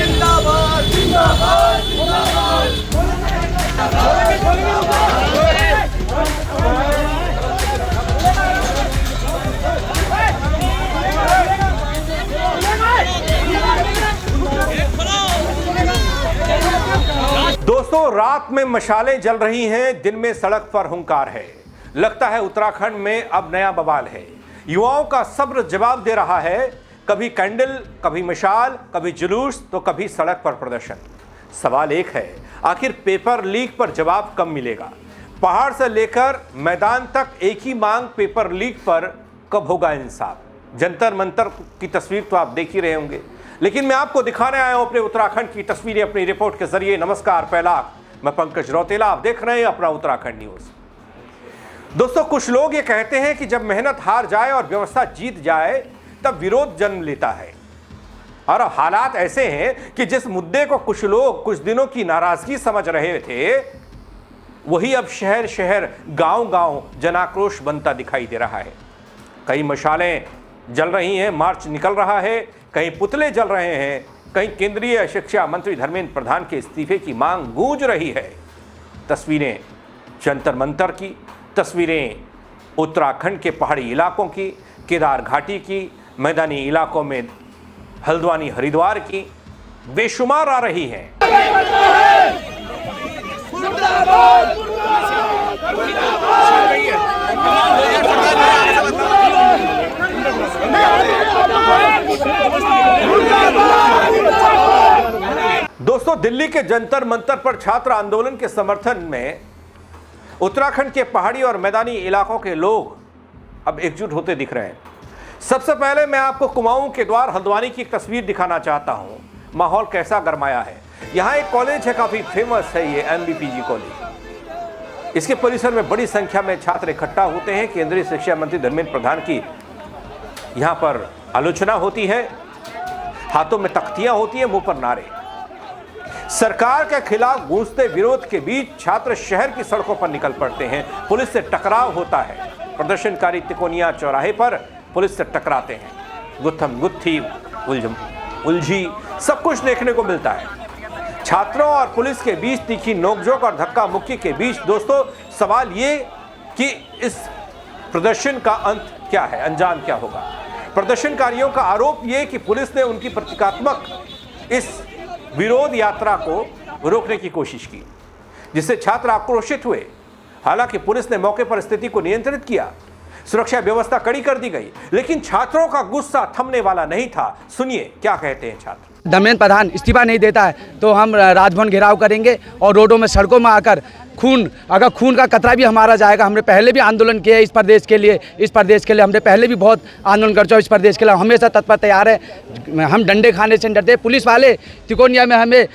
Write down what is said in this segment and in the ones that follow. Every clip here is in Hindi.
जिंदाबाद जिंदाबाद दोस्तों, रात में मशालें जल रही हैं, दिन में सड़क पर हुंकार है। लगता है उत्तराखंड में अब नया बवाल है। युवाओं का सब्र जवाब दे रहा है। कभी कैंडल, कभी मशाल, कभी जुलूस, तो कभी सड़क पर प्रदर्शन। सवाल एक है, आखिर पेपर लीक पर जवाब कब मिलेगा? पहाड़ से लेकर मैदान तक एक ही मांग, पेपर लीक पर कब होगा इंसाफ? जंतर मंतर की तस्वीर तो आप देख ही रहे होंगे, लेकिन मैं आपको दिखाने आया हूं अपने उत्तराखंड की तस्वीरें अपनी रिपोर्ट के जरिए। नमस्कार, पहला मैं पंकज रौतेला, आप देख रहे हैं अपना उत्तराखंड न्यूज। दोस्तों, कुछ लोग ये कहते हैं कि जब मेहनत हार जाए और व्यवस्था जीत जाए तब विरोध जन्म लेता है। और अब हालात ऐसे हैं कि जिस मुद्दे को कुछ लोग कुछ दिनों की नाराजगी समझ रहे थे, वही अब शहर शहर, गांव गांव जनाक्रोश बनता दिखाई दे रहा है। कई मशालें जल रही हैं, मार्च निकल रहा है, कहीं पुतले जल रहे हैं, कहीं केंद्रीय शिक्षा मंत्री धर्मेंद्र प्रधान के इस्तीफे की मांग गूंज रही है। तस्वीरें जंतर मंतर की, तस्वीरें उत्तराखंड के पहाड़ी इलाकों की, केदार घाटी की, मैदानी इलाकों में हल्द्वानी हरिद्वार की बेशुमार आ रही हैं। दोस्तों, दिल्ली के जंतर मंतर पर छात्र आंदोलन के समर्थन में उत्तराखंड के पहाड़ी और मैदानी इलाकों के लोग अब एकजुट होते दिख रहे हैं। सबसे पहले मैं आपको कुमाऊं के द्वार हल्द्वानी की एक तस्वीर दिखाना चाहता हूं। माहौल कैसा गरमाया है। यहां एक कॉलेज है, काफी फेमस है ये MBPG कॉलेज। इसके परिसर में बड़ी संख्या में छात्र इकट्ठा होते हैं। केंद्रीय शिक्षा मंत्री धर्मेंद्र प्रधान की यहां पर आलोचना होती है, हाथों में तख्तियां होती हैं, मुंह पर नारे। सरकार के खिलाफ गूंजते विरोध के बीच छात्र शहर की सड़कों पर निकल पड़ते हैं। पुलिस से टकराव होता है। प्रदर्शनकारी तिकोनिया चौराहे पर पुलिस से टकराते हैं। गुत्थम गुत्थी, उलझी सब कुछ देखने को मिलता है। छात्रों और पुलिस के बीच तीखी नोकझोंक और धक्का मुक्की के बीच दोस्तों, सवाल ये कि इस प्रदर्शन का अंत क्या है, अंजाम क्या होगा? प्रदर्शनकारियों का आरोप ये कि पुलिस ने उनकी प्रतीकात्मक इस विरोध यात्रा को रोकने की कोशिश की, जिससे छात्र आक्रोशित हुए। हालांकि पुलिस ने मौके पर स्थिति को नियंत्रित किया, सुरक्षा व्यवस्था कड़ी कर दी गई, लेकिन छात्रों का गुस्सा थमने वाला नहीं था। सुनिए क्या कहते हैं छात्र। धर्मेंद्र प्रधान इस्तीफा नहीं देता है तो हम राजभवन घेराव करेंगे और रोडों में, सड़कों में आकर अगर खून का कतरा भी हमारा जाएगा। हमने पहले भी आंदोलन किया इस प्रदेश के लिए, हमने पहले भी बहुत आंदोलन कर चुके इस प्रदेश के लिए। हमेशा तत्पर तैयार है। हम डंडे खाने से डरते। पुलिस वाले तिकोनिया में हमें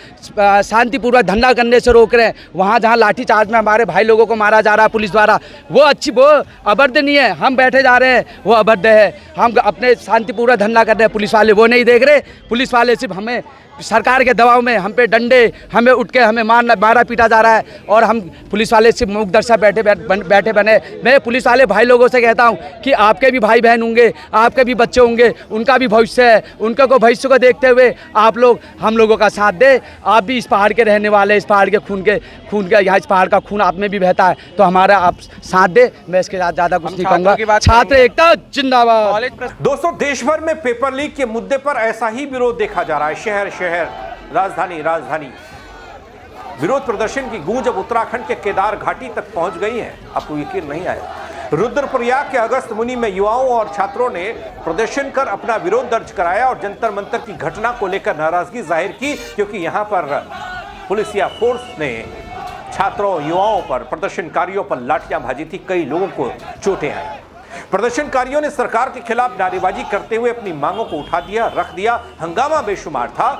शांतिपूर्वक धरना करने से रोक रहे हैं। वहाँ जहाँ लाठीचार्ज में हमारे भाई लोगों को मारा जा रहा है पुलिस द्वारा, वो अभद्र नहीं है। हम बैठे जा रहे हैं, वो अभद्र है। हम अपने शांतिपूर्वक धरना कर रहे हैं, पुलिस वाले वो नहीं देख रहे। पुलिस वाले सिर्फ हमें सरकार के दबाव में, हम पे डंडे, हमें उठ के हमें मारा पीटा जा रहा है और हम पुलिस वाले सिर्फ मूक दर्शक बैठे बने। मैं पुलिस वाले भाई लोगों से कहता हूं कि आपके भी भाई बहन होंगे, आपके भी बच्चे होंगे, उनका भी भविष्य है। उनके को भविष्य को देखते हुए आप लोग हम लोगों का साथ दे। आप भी इस पहाड़ के रहने वाले, इस पहाड़ के खून के यहाँ इस पहाड़ का खून आप में भी बहता है, तो हमारा आप साथ दे। मैं इसके साथ ज़्यादा कुछ नहीं कहूँगा। छात्र एकता जिंदाबाद। दोस्तों, देश भर में पेपर लीक के मुद्दे पर ऐसा ही विरोध देखा जा रहा है। शहर शहर, राजधानी विरोध प्रदर्शन की गूंज अब उत्तराखंड के केदार घाटी तक पहुंच गई है। आपको यकीन नहीं आया, रुद्रप्रयाग के अगस्त मुनि में युवाओं और छात्रों ने प्रदर्शन कर अपना विरोध दर्ज कराया और जंतर मंतर की घटना को लेकर नाराजगी जाहिर की, क्योंकि यहां पर पुलिस या फोर्स ने छात्रों, युवाओं पर, प्रदर्शनकारियों पर लाठियां भाजी थी। कई लोगों को चोटें आई। प्रदर्शनकारियों ने सरकार के खिलाफ नारेबाजी करते हुए अपनी मांगों को उठा दिया, रख दिया। हंगामा बेशुमार था।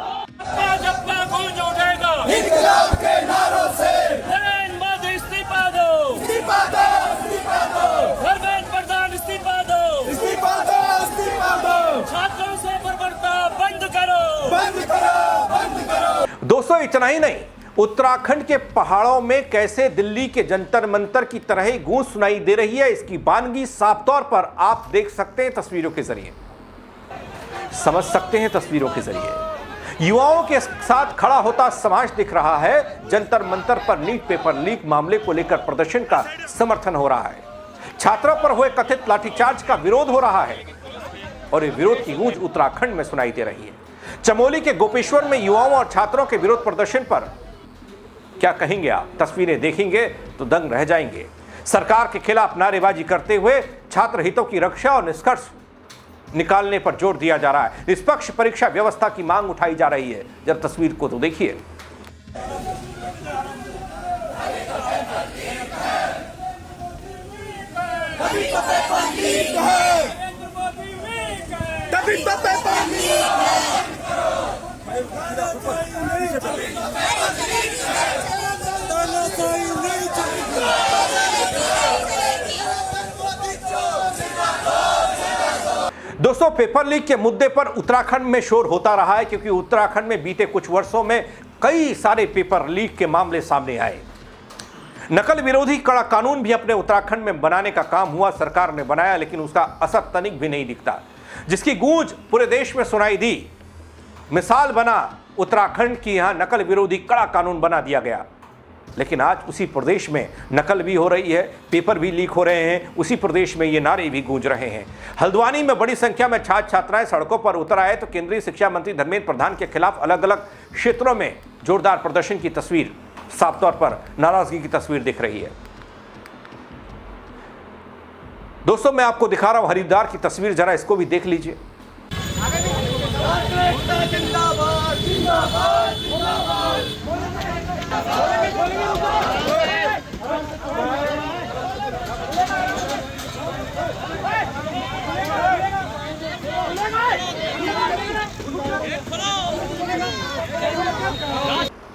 इंकलाब के नारों से इस्तीफा दो, धर्मेंद्र प्रधान इस्तीफा दो, छात्रों से बर्बरता बंद करो। दोस्तों, इतना ही नहीं, उत्तराखंड के पहाड़ों में कैसे दिल्ली के जंतर मंतर की तरह ही गूंज सुनाई दे रही है, इसकी बानगी साफ तौर पर आप देख सकते हैं तस्वीरों के जरिए, समझ सकते हैं तस्वीरों के जरिए। युवाओं के साथ खड़ा होता समाज दिख रहा है। जंतर मंतर पर नीट पेपर लीक मामले को लेकर प्रदर्शन का समर्थन हो रहा है। छात्रों पर हुए कथित लाठीचार्ज का विरोध हो रहा है और ये विरोध की गूंज उत्तराखंड में सुनाई दे रही है। चमोली के गोपेश्वर में युवाओं और छात्रों के विरोध प्रदर्शन पर क्या कहेंगे आप? तस्वीरें देखेंगे तो दंग रह जाएंगे। सरकार के खिलाफ नारेबाजी करते हुए छात्र हितों की रक्षा और निष्कर्ष निकालने पर जोर दिया जा रहा है। निष्पक्ष परीक्षा व्यवस्था की मांग उठाई जा रही है। जब तस्वीर को तो देखिए। दोस्तों, पेपर लीक के मुद्दे पर उत्तराखंड में शोर होता रहा है क्योंकि उत्तराखंड में बीते कुछ वर्षों में कई सारे पेपर लीक के मामले सामने आए। नकल विरोधी कड़ा कानून भी अपने उत्तराखंड में बनाने का काम हुआ, सरकार ने बनाया, लेकिन उसका असर तनिक भी नहीं दिखता, जिसकी गूंज पूरे देश में सुनाई दी। मिसाल बना उत्तराखंड की, यहां नकल विरोधी कड़ा कानून बना दिया गया, लेकिन आज उसी प्रदेश में नकल भी हो रही है, पेपर भी लीक हो रहे हैं, उसी प्रदेश में ये नारे भी गूंज रहे हैं। हल्द्वानी में बड़ी संख्या में छात्र छात्राएं सड़कों पर उतर आए तो केंद्रीय शिक्षा मंत्री धर्मेंद्र प्रधान के खिलाफ अलग अलग क्षेत्रों में जोरदार प्रदर्शन की तस्वीर, साफ तौर पर नाराजगी की तस्वीर दिख रही है। दोस्तों, मैं आपको दिखा रहा हूं हरिद्वार की तस्वीर, जरा इसको भी देख लीजिए।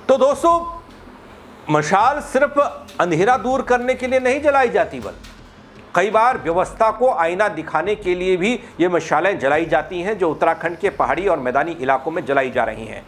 तो दोस्तों, मशाल सिर्फ अंधेरा दूर करने के लिए नहीं जलाई जाती, बल्कि कई बार व्यवस्था को आईना दिखाने के लिए भी ये मशालें जलाई जाती हैं, जो उत्तराखंड के पहाड़ी और मैदानी इलाकों में जलाई जा रही हैं।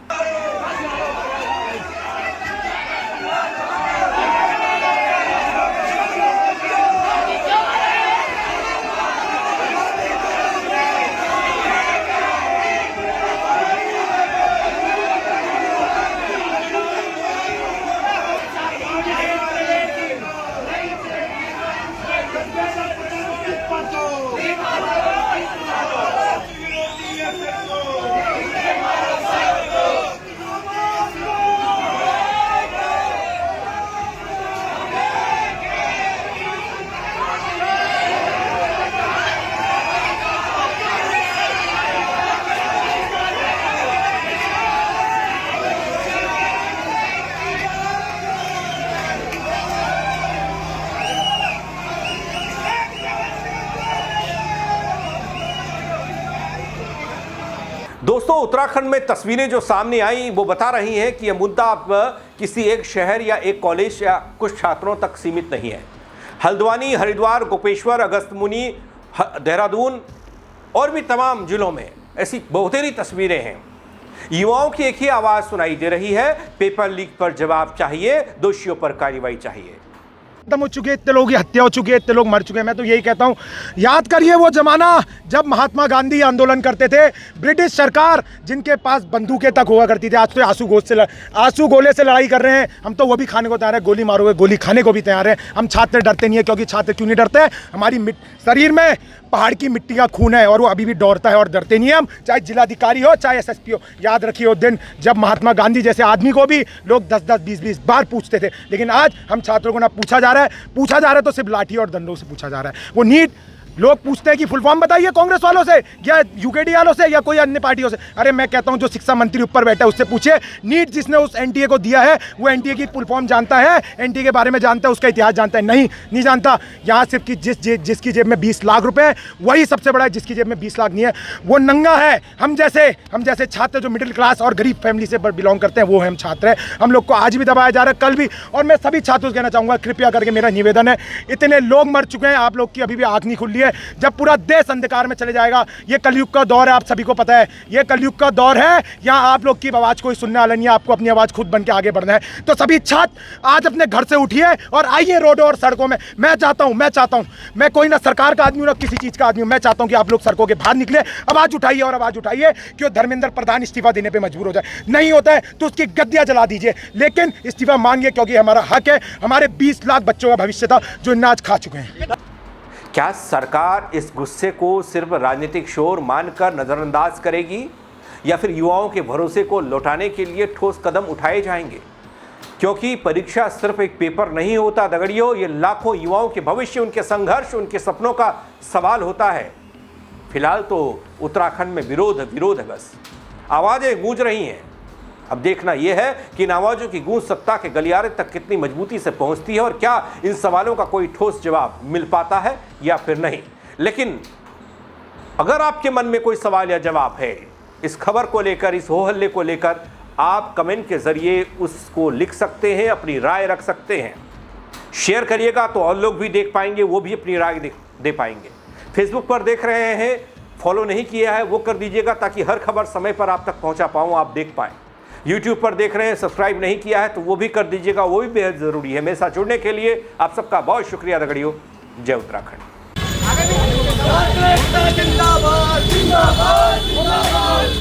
दोस्तों, उत्तराखंड में तस्वीरें जो सामने आई वो बता रही हैं कि यह मुद्दा अब किसी एक शहर या एक कॉलेज या कुछ छात्रों तक सीमित नहीं है। हल्द्वानी, हरिद्वार, गोपेश्वर, अगस्त्यमुनि, देहरादून और भी तमाम जिलों में ऐसी बहुतेरी तस्वीरें हैं। युवाओं की एक ही आवाज़ सुनाई दे रही है, पेपर लीक पर जवाब चाहिए, दोषियों पर कार्रवाई चाहिए। खत्म हो चुके, इतने लोगों की हत्या हो चुकी है, इतने लोग मर चुके हैं। मैं तो यही कहता हूँ, याद करिए वो जमाना जब महात्मा गांधी आंदोलन करते थे। ब्रिटिश सरकार जिनके पास बंदूकें तक हुआ करती थी, आज तो आंसू गोले से लड़ाई कर रहे हैं। हम तो वो भी खाने को तैयार है, गोली मारोगे गोली खाने को भी तैयार है। हम छात्र डरते नहीं है, क्योंकि छात्र क्यों नहीं डरते हैं? हमारी शरीर में पहाड़ की मिट्टी का खून है और वो अभी भी दौड़ता है और डरते नहीं है हम, चाहे जिलाधिकारी हो चाहे एसएसपी हो। याद रखिए वो दिन जब महात्मा गांधी जैसे आदमी को भी लोग 10-10, 20-20 बार पूछते थे, लेकिन आज हम छात्रों को ना पूछा जा रहा है तो सिर्फ लाठी और डंडों से पूछा जा रहा है। वो नीट लोग पूछते हैं कि फुल फॉर्म बताइए कांग्रेस वालों से या यूकेडी वालों से या कोई अन्य पार्टियों से। अरे मैं कहता हूं जो शिक्षा मंत्री ऊपर बैठा है उससे पूछिए, नीट जिसने उस एनटीए को दिया है वो एनटीए की फुल फॉर्म जानता है, एनटीए के बारे में जानता है, उसका इतिहास जानता है? नहीं जानता। यहाँ सिर्फ कि जिसकी जेब में 20 लाख रुपए है वही सबसे बड़ा है, जिसकी जेब में 20 लाख नहीं है वो नंगा है। हम जैसे छात्र जो मिडिल क्लास और गरीब फैमिली से बिलोंग करते हैं वो हम छात्र हैं। हम लोग को आज भी दबाया जा रहा है, कल भी। और मैं सभी छात्रों से कहना चाहूँगा, कृपया करके मेरा निवेदन है, इतने लोग मर चुके हैं, आप लोग की अभी भी आँख नहीं खुली है। है जब पूरा देश अंधकार में चले जाएगा। ये कलयुग का दौर है, आप सभी को पता है, ये कलयुग का दौर है। यहाँ आप लोग की आवाज़ कोई सुनने वाला नहीं है, आपको अपनी आवाज़ खुद बन के आगे बढ़ना है। तो सभी छात्र आज अपने घर से उठिए और आइए रोडों और सड़कों में। मैं चाहता हूँ, मैं कोई ना सरकार का आदमी हूँ ना किसी चीज़ का आदमी हूँ, मैं चाहता हूँ कि आप लोग सड़कों के बाहर निकले, आवाज़ उठाइए और आवाज़ उठाइए कि धर्मेंद्र प्रधान इस्तीफा देने पर मजबूर हो जाए। नहीं होता है तो उसकी गद्दियाँ जला दीजिए, लेकिन इस्तीफा मांगिए, क्योंकि हमारा हक है। हमारे 20 लाख बच्चों का भविष्य था जो इन्हें आज खा चुके हैं। क्या सरकार इस गुस्से को सिर्फ राजनीतिक शोर मानकर नजरअंदाज करेगी या फिर युवाओं के भरोसे को लौटाने के लिए ठोस कदम उठाए जाएंगे? क्योंकि परीक्षा सिर्फ एक पेपर नहीं होता दगड़ियों, ये लाखों युवाओं के भविष्य, उनके संघर्ष, उनके सपनों का सवाल होता है। फिलहाल तो उत्तराखंड में विरोध है, बस आवाजें गूंज रही हैं। अब देखना यह है कि इन आवाजों की गूंज सत्ता के गलियारे तक कितनी मजबूती से पहुंचती है और क्या इन सवालों का कोई ठोस जवाब मिल पाता है या फिर नहीं। लेकिन अगर आपके मन में कोई सवाल या जवाब है इस खबर को लेकर, इस हो हल्ले को लेकर, आप कमेंट के जरिए उसको लिख सकते हैं, अपनी राय रख सकते हैं। शेयर करिएगा तो और लोग भी देख पाएंगे, वो भी अपनी राय दे पाएंगे। फेसबुक पर देख रहे हैं, फॉलो नहीं किया है वो कर दीजिएगा ताकि हर खबर समय पर आप तक पहुंचा पाऊं, आप देख पाएं। यूट्यूब पर देख रहे हैं, सब्सक्राइब नहीं किया है तो वो भी कर दीजिएगा, वो भी बेहद ज़रूरी है। मेरे साथ जुड़ने के लिए आप सबका बहुत शुक्रिया दगड़ियों। जय उत्तराखंड। जिंदाबाद जिंदाबाद जिंदाबाद।